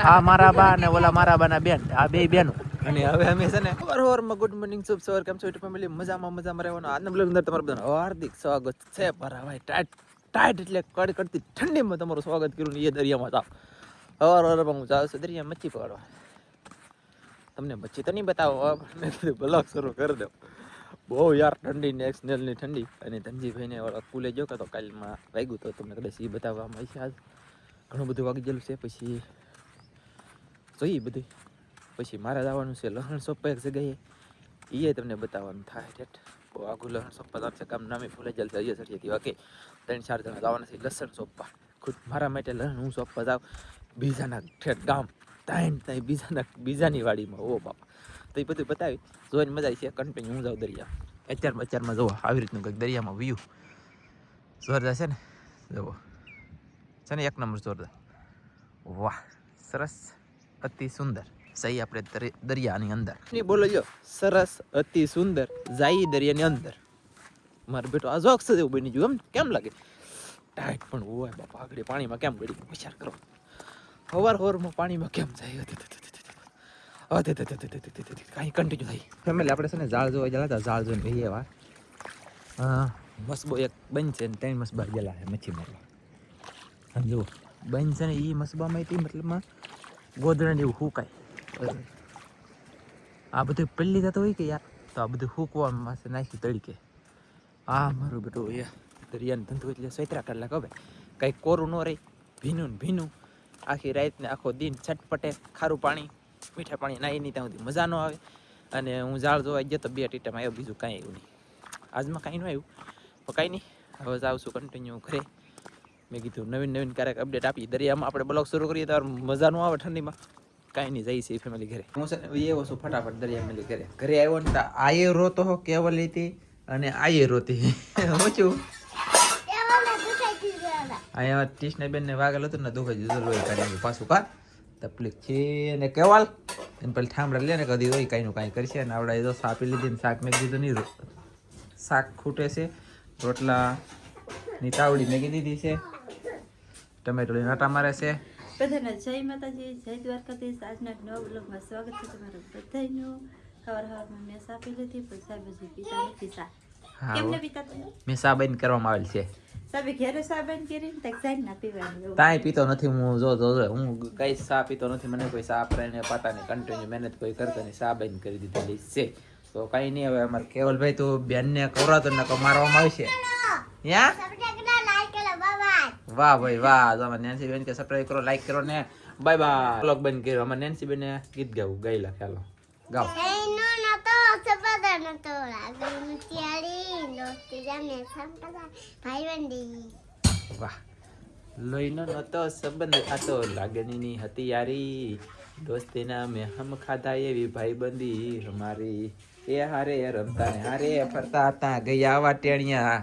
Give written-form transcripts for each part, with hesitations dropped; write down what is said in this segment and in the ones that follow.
આ મારા બા ને ઓલા મારા બા ના બેન, આ બે બેનો. અને હવે અમે છે ને સવારમાં ગુડ મોર્નિંગ શુભ સવાર, કેમ છો યુટ્યુબ ફેમિલી? મજામાં રહેવાનો. આજના બ્લોગ અંદર તમારું બધાનું હાર્દિક સ્વાગત છે. ભાઈ ટાઈટ એટલે કડકડતી ઠંડીમાં તમારું સ્વાગત કર્યું ને એ દરિયામાં જાવ. સવારમાં હું જાઉં છું દરિયા મચ્છી પકડવા. તમને મચ્છી તો નહીં બતાવો, મેં કીધું બ્લોગ શરૂ કરી દો. બહુ યાર ઠંડી નેક્સ્ટની ઠંડી. અને ધનજીભાઈને સ્કૂલે જો કે તો કાલમાં વાગ્યું તો તમને કદાચ એ બતાવવામાં આવશે. આજ ઘણું બધું વાગી ગયેલું છે. પછી જોઈએ બધું. પછી મારે જવાનું છે લહણ સોંપા એક જગ્યાએ, એ તમને બતાવવાનું થાય. ઠેઠ બહુ આઘું લહણ સોંપા છે. કામ નામે ફૂલે જલ થઈ સળિયેથી વાકે 3-4 જણા જવાના છે લસણ સોંપવા. ખુદ મારા માટે લહણ હું સોંપવા જાઉં બીજાના ઠેઠ ગામ ત્યાં બીજાની વાડીમાં. ઓ બાપા, તો એ બધું બતાવી જોઈને મજા આવી છે. કન્ટિન્યુ હું જાઉં દરિયા. અત્યારમાં જુઓ આવી રીતનું કંઈક દરિયામાં વ્યૂ જોરદાર છે ને. જુઓ છે ને એક નંબર જોરદાર. વાહ, સરસ, અતિ સુંદર. સહી આપણે દરિયાની અંદર નહીં બોલો જો, સરસ, અતિ સુંદર, જાય દરિયાની અંદર. મારો બેટો આ જોક્સ જેવું બની ગયું. કેમ લાગે? ટાઈટ પણ હોય બાપા. આગળ પાણીમાં કેમ ગળી વિચાર કરો. હવારમાં પાણીમાં કેમ જાય? કાંઈ કન્ટિન્યુ થાય. ફેમિલી આપણે છે ને ઝાડ જોવા ગયા હતા. ઝાડ જોઈને ભાઈ એવા મસબો એક બંધ છે ને 3 મસબા ગયેલા છે મચ્છી મારવા. આમ જુઓ બંધ છે ને એ મસબામાં મતલબમાં ગોદડા જેવું હુકાય. આ બધું પહેલી જતો હોય કે યાર, તો આ બધું હૂકવામાં નાખી તડીકે. આ મારું બેટું એ દરિયાનું ધંધો એટલે સ્વેતરા કલાક હવે કંઈક કોરું ન રહે, ભીનું ને ભીનું. આખી રાત ને આખો દિન છટપટે, ખારું પાણી મીઠા પાણી નાહી નહીં ત્યાં સુધી મજા ન આવે. અને હું ઝાડ જોવા ગયો તો 2 ટીટામાં આવ્યો, બીજું કાંઈ આવ્યું નહીં. આજમાં કાંઈ ન આવ્યું તો કાંઈ નહીં. હવે જાઉં છું કન્ટિન્યુ ઘરે. મેં કીધું નવીન ક્યારેક અપડેટ આપી. દરિયામાં આપણે બ્લોગ શરૂ કરીએ તો મજા ન આવે ઠંડીમાં. કાંઈ નહીં, જઈ છે ફેમિલી ઘરે. હું છે એવો છું ફટાફટ દરિયા ફેમિલી ઘરે આવ્યો ને આયે રોતો હો કેવલ હતી અને આયે રોતી હું છું. અહીંયા ટીશને બેન ને વાગેલ હતું ને દુખાઈ દીધું લોહી કાઢી પાછું કા તકલીફ છે ને કેવાલ એને પેલી ઠામડા લે ને કદી હોય કાંઈનું કાંઈ કરશે ને આવડે તો સાપી લીધી ને શાક મેં કીધું નહીં, શાક ખૂટે છે. રોટલા ની તાવડી મેગી દીધી છે. ટમેટો લઈને આટા મારે છે. બધાને જય માતાજી, જય દ્વારકાધીશ. આજના નવા બ્લોગમાં સ્વાગત છે તમારું બધાનું. સવારમાં મેં સા પી લીધી, પણ સાહેબ હજી પીતા નથી સા. કેમ ને પીતા તમે? મેં સા બંધ કરવામાં આવેલ છે. સાહેબે ઘેરે સા બંધ કરીને તક સાઈડ ના પીવાની. કાંઈ પીતો નથી હું. જો હું કઈ સા પીતો નથી. મને કોઈ સા આપને પાતાની કન્ટિન્યુ મહેનત કોઈ કરતો નહીં. સા બંધ કરી દીધેલી છે. તો કાંઈ નહીં. હવે અમારે કેવલભાઈ તો બેનને કવરાતો ને મારવામાં આવશે. વાહ ભાઈ વાહ. નેન્સી બેન કે સબસ્ક્રાઇબ કરો, લાઈક કરો ને બાય બાય. બ્લોગ બંધ કર્યો. અમારે નેન્સી બેને ગીત ગાવું ગાયલા. ચાલો ગાઓ. વાહ. લોહીનો નતો સંબંધ ખાતો, લાગણીની હતી યારી. દોસ્તીના મેં હમ ખાધા એવી ભાઈબંધી અમારી. એ હારે રમતા ને હારે ફરતા હતા. ગયા વાટેણિયા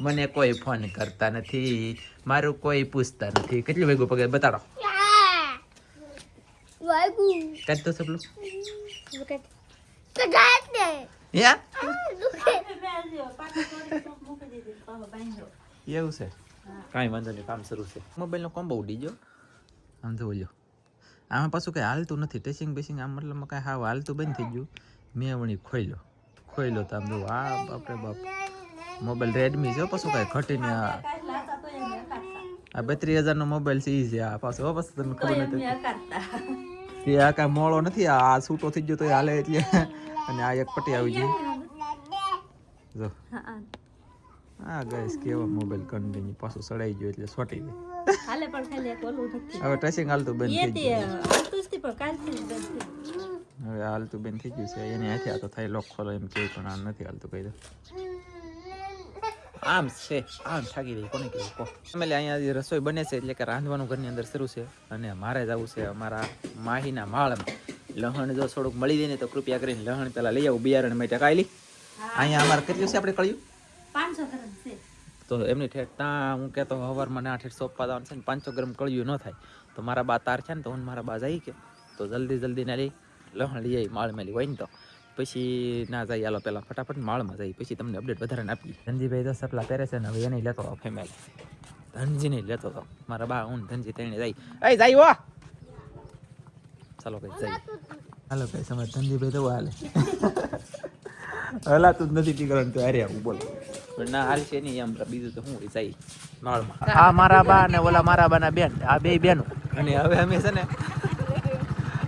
મને કોઈ ફોન કરતા નથી, મારું કોઈ પૂછતા નથી. કેટલું વાગ્યું પગે બતાડો. કાઢ તો સપલું. એવું છે? કાંઈ વાંધો નહીં, કામ શરૂ છે. મોબાઈલનો કોમ્બો ઉડી ગયો. આમ તો બોલ્યો આમાં પાછું કંઈ હાલતું નથી. ટેસિંગ બેસિંગ આમ મતલબમાં કાંઈ હાવ હાલતું બંધ થઈ ગયું. મેં વળી ખોઈલો તો આમ જો આ બાપરે બાપ. મોબાઈલ રેડમી છે પાછું, કાંઈ ઘટીને આ 32,000 નો મોબાઈલ છે. છે આ પાછો પાછું તમને ખબર નથી કે આ કાંઈ મોળો નથી. આ છૂટો થઈ ગયો તો એ હાલે એટલે. અને આ એક પટ્ટી આવી ગઈ જો. હા ગાઈસ, કેવો મોબાઈલ કન્ટિન્યુ પાછું સડાઈ ગયો એટલે સોટી ગઈ. હાલે પણ ખાલી એક ઓલું નથી. હવે ટેસિંગ હાલતું બંધ થઈ ગયું. હાલતું જ પણ કાલથી બંધ થઈ ગયું. હવે હાલતું બંધ થઈ ગયું છે. એને હાથે આ તો થાય લોક ખોલો એમ કે પણ આ નથી હાલતું કહી દો. આમ છે આમ થાકી રહી કોને કહેવું કહો. એટલે અહીંયા રસોઈ બને છે એટલે કે રાંધવાનું ઘરની અંદર શરૂ છે. અને મારે જવું છે અમારા માહીના માળમાં. લહણ જો થોડુંક મળી જાય ને તો કૃપયા કરીને લહણ પેલા લઈ આવું બિયારણ માટે. કાયલી અહીંયા અમારે કેટલું છે આપણે કળ્યું 500 ગ્રામ છે. તો એમની ઠેઠ ત્યાં હું કહેતો હવારમાં ના ઠેઠ સોંપવા જવાનું છે ને 500 ગ્રામ કળિયું ન થાય. તો મારા બા તાર છે ને તો હું મારા બા જઈ કે તો જલ્દી ના લઈ લહણ લઈ આવી માળ મેલી હોય ને તો પછી ના જાય. હાલો પહેલાં ફટાફટ માળમાં જઈ પછી તમને અપડેટ વધારે આપી. ધનજીભાઈ તો સપલા પહેરે છે ને હવે એને લેતો હતો ફેમિલી. ધનજીને લેતો હતો મારા બા હું ધનજી તેને જાય. એ જાય હો ચાલો કઈ જઈએ. હાલો કઈ સમજ ધનજીભાઈ તો હાલે હલાતું જ નથી ટીકરણ તો હારે આવું બોલો પણ ના હાલ છે નહીં એમ બીજું તો શું હોય જાય માળમાં. આ મારા બા ને ઓલા મારા બા ના બેન આ બે બેનો અને હવે અમે છે ને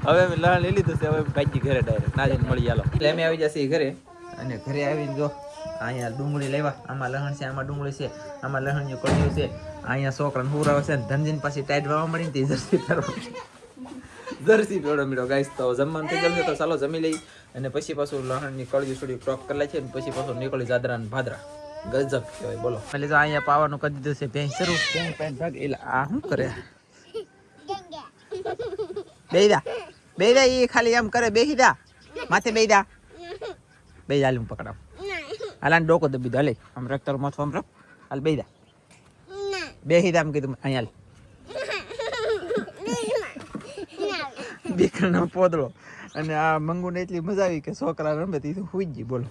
હવે અમે લણ લઈ લીધું છે હવે ભાઈ ઘરે ડાયરેક્ટ ના જઈને મળી ચાલો એટલે અમે આવી જશે ઘરે અને ઘરે આવીને જો અહીંયા ડુંગળી લેવા આમાં લહણ છે આમાં ડુંગળી છે આમાં લહણનું કળિયું છે અહીંયા છોકરાને હુરાવે છે ને ધનજીન પાછી ટાઈટ વાવા મળી ને જર્સી પહેરવા જર્સી પહેરવા મળ્યો ગાઈસ તો જમવાનું થઈ ગયું છે તો ચાલો જમી લઈ અને પછી પાછું લહણની કળિયું થોડી ક્રોક કરી લે છે ને પછી પાછું નીકળી જાદરા ને ભાદરા ગજબ કહેવાય બોલો એટલે તો અહીંયા પાવાનું કરી દીધું છે ભેંસ શરૂ ભેંસ પાણી ભાગ એટલે આ શું કરે બેદા એ ખાલી એમ કરે બેહી દા માથે બેદા બેદા હાલ હું પકડાવ હાલાને ડોકો દબી દો હાલે આમ રખ તારું માથું આમ રખ હાલ બેદા બેહી દા એમ કીધું અહીંયા હાલ દીકરાનો પોદળો અને આ મંગુને એટલી મજા આવી કે છોકરા રમે તે હુઈ ગઈ બોલો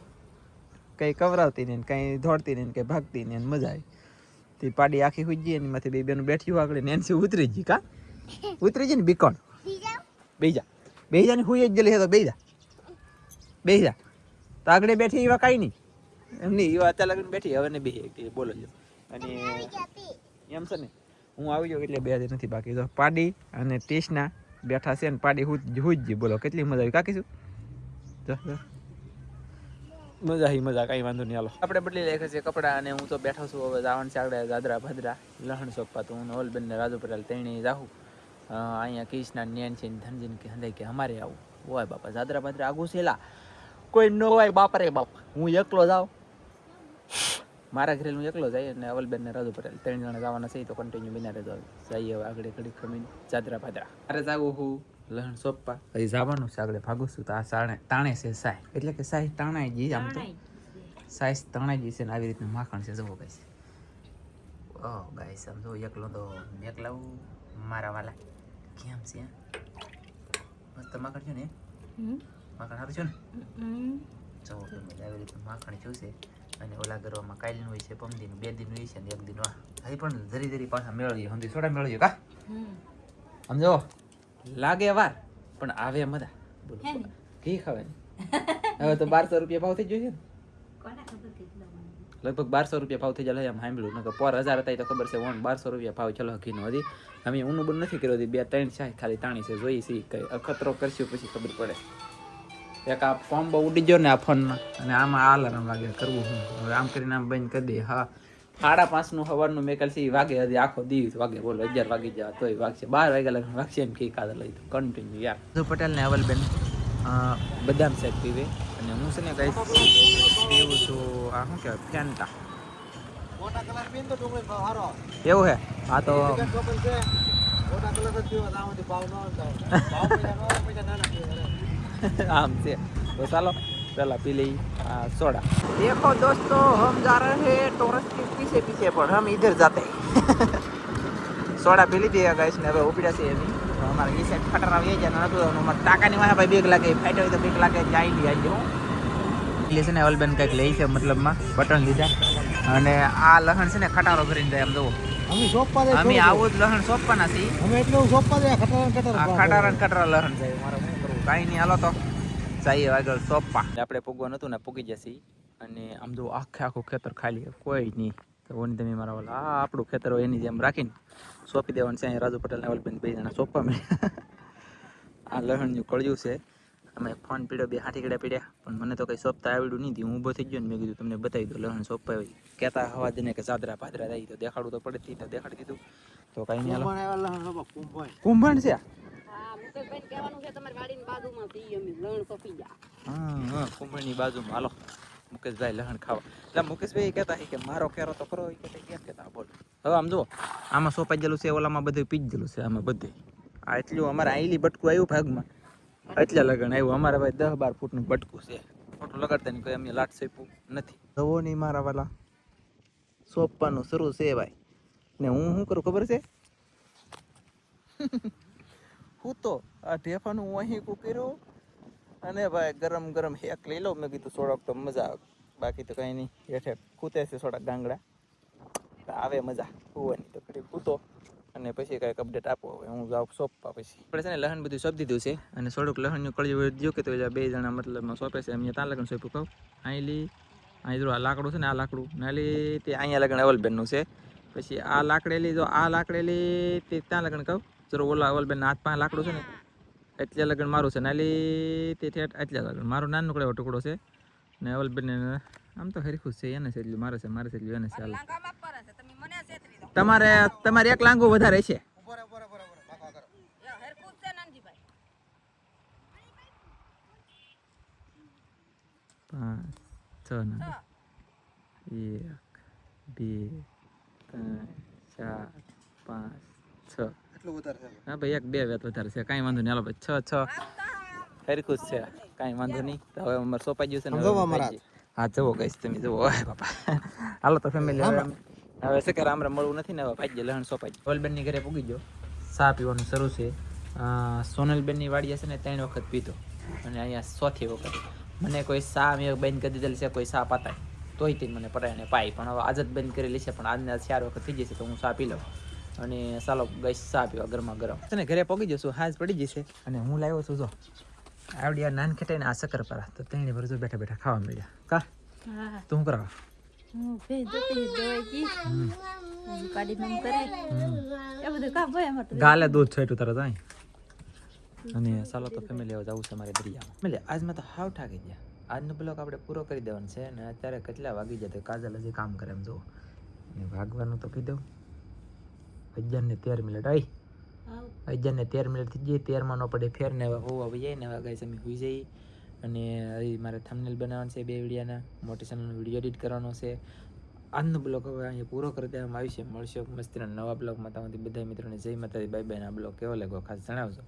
કઈ કવરાવતી નહીં કઈ દોડતી નહીં કઈ ભાગતી નહીં મજા આવી તે પાડી આખી હુઈ ગઈ એની માથે બે બેનું બેઠી આગળ ને એનસી ઉતરી ગઈ કા ઉતરી ગઈ ને બીકોણ બેજા ને હુઈ જ ગયેલી તો બેજા તો આગળ બેઠી એવા કાંઈ નહીં એમ નહીં એવા અત્યારે લગન બેઠી હવે ને બે બોલો જો અને એમ છે ને હું આવી જાઉં એટલે બે નથી બાકી તો પાડી અને ટીસના બેઠા છે ને પાડી હુઈ જ બોલો કેટલી મજા આવી કાકીશું મજા આવી મજા કાંઈ વાંધો નહીં હાલો આપણે બદલી લેખે છે કપડાં અને હું તો બેઠો છું હવે જવાનું છે આગળ દાદરા ભાદરા લહણ સોંપવા તો હું ઓલબેન ને રાજુ પટેલ તેણી જાઉં અહીંયા કિશના નેન છે ધનજીન કે હંદાઈ કે અમારે આવું હોય બાપા દાદરા ભાદરા આગું છેલા કોઈ ન હોય બાપરે બાપ હું એકલો જાઉં મારા ઘરે હું એકલો જાય અને અવલબેન ને રાજુ પટેલ 3 જણા જવાના છે તો કન્ટિન્યુ બિના રહેજો જઈએ હવે આગળ ઘડી ખમીને જાદરા ભાદરા મારે જાવું હું લહણ સોંપવા પછી જવાનું છે આગળ ભાગું છું તો આ તાણે છે સાય એટલે કે સાય તાણાઈ જી આમ તો સાય તાણાઈ જી છે ને આવી રીતનું માખણ છે જવો ગાઈસ ઓ ગાઈસ આમ જો એકલો તો એકલાવું મારા વાલા કેમ છે મસ્ત માખણ છે ને માખણ સારું છે ને જવો આવી રીતનું માખણ જોશે અને ઓલા ગરવામાં કાલનું હોય છે પમદીનું 2 દિન હોય છે ને 1 દિન વા હઈ પણ ધરી ધરી પાછા મેળવીએ હંધી સોડા મેળવીએ કા સમજો લાગે વાર પણ આવે મજા બોલો ઘી ખાવે હવે તો 1200 રૂપિયા ભાવ થઈ ગયો છે લગભગ 1200 રૂપિયા ભાવ થઈ જાય એમ સાંભળ્યું નકર 1000 હતા તો ખબર છે 1200 રૂપિયા ભાવ ચલો ઘીનો હજી અમે ઊનું બંધ નથી કર્યો 2-3 શાય ખાલી તાણી છે જોઈ સી કઈ અખતરો કરશું પછી ખબર પડે એક આ ફોર્મ બહુ ઉડી ગયો ને આ ફોનમાં અને આમાં આલાર્મ વાગે કરવું હું હવે આમ કરીને આમ બંધ કરી દે હા 5:30 નું સવારનું મેં કાલ વાગે હજી આખો દિવસ વાગે બોલો 11 વાગી જાય તોય વાગશે 12 વાગ્યા લગન વાગશે એમ કે કાદા લઈ તો કન્ટિન્યુ યાર રાજુ પટેલ ને અવલબેન બદામ શેક પીવે અને હું છે ને કઈ પીવું છું આ શું કહેવાય ફેન્ટા મોટા કલર પીન તો ડુંગળી હારો એવું હે હા તો મોટા કલર જ પીવો આમાંથી ભાવ ન ભાવ પૈસા નાના આમ છે તો ચાલો पहला पी ली सोडा देखो दोस्तों हम जा रहे हैं टोरस के पीछे पीछे पर हम इधर जाते हैं सोडा पी ली दिया गाइस ने હવે ઉપડ્યા છે એની અમારે એ સાઈડ ખટર આવી જાય ને તો અમાર ટાકાની વાહે ભાઈ બેગ લાગે ફાઈટ હોય તો બેગ લાગે જાય લી આજો એટલે છે ને અવલબેન કઈક લઈ છે મતલબમાં બટન લીધા અને આ લહણ છે ને ખટારો કરીને જાય આમ જો અમે સોપવા દે અમે આવો જ લહણ સોપવાના છે અમે એટલું સોપવા દે ખટારા લહણ જાય મારે શું કરવું કાઈ નહીં હાલો તો જઈએ આગળ સોંપવા આપણે પૂગવાનું હતું ને પૂગી જશે અને આમ જો આખું ખેતર ખાલી કોઈ નહીં તો ઓની તમે મારા વાલા આ આપણું ખેતર હોય એની જેમ રાખીને સોંપી દેવાનું છે અહીંયા રાજુ પટેલ ને અવલબેન 2 જણા સોંપવા મળ્યા આ લહણનું કળિયું છે અમે ફોન પીડ્યો 2 હાથી ગળ્યા પીડ્યા પણ મને તો કંઈ સોંપતા આવડ્યું નહીં હું ઊભો થઈ ગયો ને મેં કીધું તમને બતાવી દો લહણ સોંપાય હોય કહેતા હવા દઈને કે ચાદરા પાદરા જાય તો દેખાડવું તો પડે તો દેખાડી દીધું તો કાંઈ નહીં હાલો કુંભણ છે કુંભળની બાજુમાં હાલો મુકેશભાઈ લહણ ખાવા એટલે મુકેશભાઈ કહેતા કે મારો કેરો તો ખરો કેમ કહેતા બોલ હવે આમ જુઓ આમાં સોંપાઈ ગયેલું છે ઓલામાં બધું પીજ ગયેલું છે આમાં બધે આ એટલું અમારે આઈલી બટકું આવ્યું ભાગમાં એટલે લગન આવ્યું અમારે ભાઈ 10-12 ફૂટનું બટકું છે ખોટું લગાડતા નહીં કોઈ અમે લાટ સોંપ્યું નથી જવો નહીં મારા વાલા સોંપવાનું શરૂ છે ભાઈ ને હું શું કરું ખબર છે હું તો આ ઢેફાનું હું અહીં કર્યું અને ભાઈ ગરમ ગરમ હેક લઈ લો મેં કીધું થોડોક તો મજા આવે બાકી તો કંઈ નહીં હેઠે ખૂતે છે થોડાક ગાંગડા આવે મજા હોવાની તો ઘડી ખૂતો અને પછી કાંઈક અપડેટ આપો. હવે હું જાઉં સોંપવા પછી. આપણે છે ને લહણ બધું સોંપી દીધું છે અને થોડુંક લહણનું કળિયું જો કે તો 2 જણા મતલબમાં સોંપે છે. એમ ત્યાં લગન સોંપ્યું કહું અહીં જો આ લાકડું છે ને, આ લાકડું નાલી તે અહીંયા લગન અવલબેનનું છે. પછી આ લાકડેલી જો આ લાકડેલી તે ત્યાં લગન કહું જરો ઓલા અવલબેનના હાથ પાસે લાકડું છે ને એટલે લગન મારું છે. નાલી તે ઠેઠ એટલે લગન મારું નાનું એવો ટુકડો છે ને અવલબેન આમ તો હરીખું છે એને છે એટલું મારે છે એટલું એને છે. તમારે એક લાંગુ વધારે છે. 5 6 ના 1 2 3 4 5 6 એટલું વધારે છે. હા ભાઈ 1 2 વેત વધારે છે. કાંઈ વાંધો નહીં. હાલો ભાઈ 6 હરખું જ છે. કાંઈ વાંધો નહીં. તો હવે અમારે સોંપાઈ ગયું છે ને. હા જવો કહીશ તમે જુઓ બાપા. હાલો તો ફેમિલી હવે શું કરે આમરે મળવું નથી ને. હવે ભાઈ લહણ સોંપાઈ ગયું. ઓલબેનની ઘરે પૂગી ગયો. ચા પીવાનું શરૂ છે. સોનલબેનની વાડીએ છે ને 3 વખત પીધો અને અહીંયા 4થી વખત મને કોઈ સા મેં બંધ કરી દીધેલી છે. કોઈ સા પાતાય તોય તે મને પરાયને પાઈ પણ હવે આજ જ બંધ કરેલી છે. પણ આજના 4 વખત થઈ જશે તો હું સા પી લઉં અને ચાલો ગઈ સા પીવા ગરમા ગરમ છે ને. ઘરે પગી જશું હાજ પડી જશે અને હું લાવ્યો છું જો આવડી આ નાન ખેટાઈને આ શક્કરપારા તો તેની પર જો બેઠા બેઠા ખાવા મળ્યા કા. હા તું શું કરાવ હું ભેજ દોતી દોઈજી કાડી મમ કરે એ બધું કામ હોય અમાર તો ગાલે દૂધ છેટું તરત આય અને ચાલો તો ફેમિલી હવે જવું છે મારે દરિયામાં. ફેમિલી આજમાં તો હાવ ઠાકી ગયા. આજનો બ્લોગ આપણે પૂરો કરી દેવાનો છે અને અત્યારે કેટલા વાગી જાય તો કાજલ હજી કામ કરે એમ જો અને ભાગવાનું તો કહી દઉં 11:13 આઈ 11:13 થઈ ગઈ. 13માં ન પડે ફેર ને હવે હોવા જાય ને હવે ગાઈસ અમે હોઈ જઈએ અને હજી મારે થંબનેલ બનાવવાનું છે 2 વિડીયોના. મોટી ચેનલનો વિડીયો એડિટ કરવાનો છે. આજનો બ્લોગ હવે અહીંયા પૂરો કરી દેવામાં આવી છે. મળશે મસ્તીના નવા બ્લોગમાં. તમારી બધા મિત્રોને જય માતાજી બાય બાય. આ બ્લોગ કેવો લાગ્યો ખાસ જણાવજો.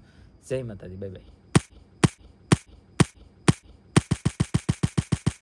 જય માતાજી બાય બાય.